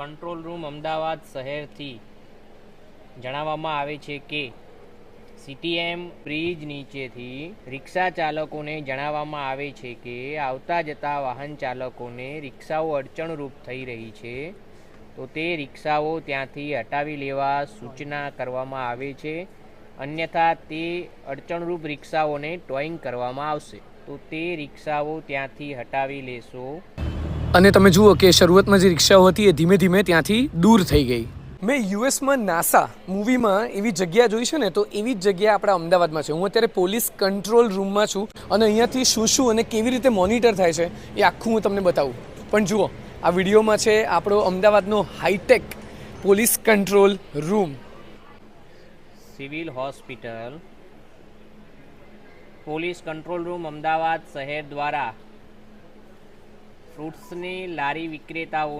Control room Ahmedabad શહેરથી જણાવવામાં આવે છે કે સીટીએમ બ્રિજ નીચેથી રિક્ષા ચાલકોને જણાવવામાં આવે છે કે આવતા જતા વાહન ચાલકોને રિક્ષાઓ અડચણરૂપ થઈ રહી છે, તો તે રિક્ષાઓ ત્યાંથી હટાવી લેવા સૂચના કરવામાં આવે છે. અન્યથા તે અડચણરૂપ રિક્ષાઓને ટોઈંગ કરવામાં આવશે, તો તે રિક્ષાઓ ત્યાંથી હટાવી લેશો. અને તમે જુઓ કે શરૂઆતમાં જે રિક્ષાઓ હતી એ ધીમે ધીમે ત્યાંથી દૂર થઈ ગઈ. મેં યુએસમાં નાસા મૂવીમાં એવી જગ્યા જોઈ છે ને, તો એવી જ જગ્યા આપણા અમદાવાદમાં છે. હું અત્યારે પોલીસ કંટ્રોલ રૂમમાં છું અને અહીંયાથી શું અને કેવી રીતે મોનિટર થાય છે એ આખું હું તમને બતાવું. પણ જુઓ, આ વિડીયોમાં છે આપણો અમદાવાદનો hi tech police control room. Civil hospital police control room Ahmedabad શહેર દ્વારા ફ્રૂટ્સની લારી વિક્રેતાઓ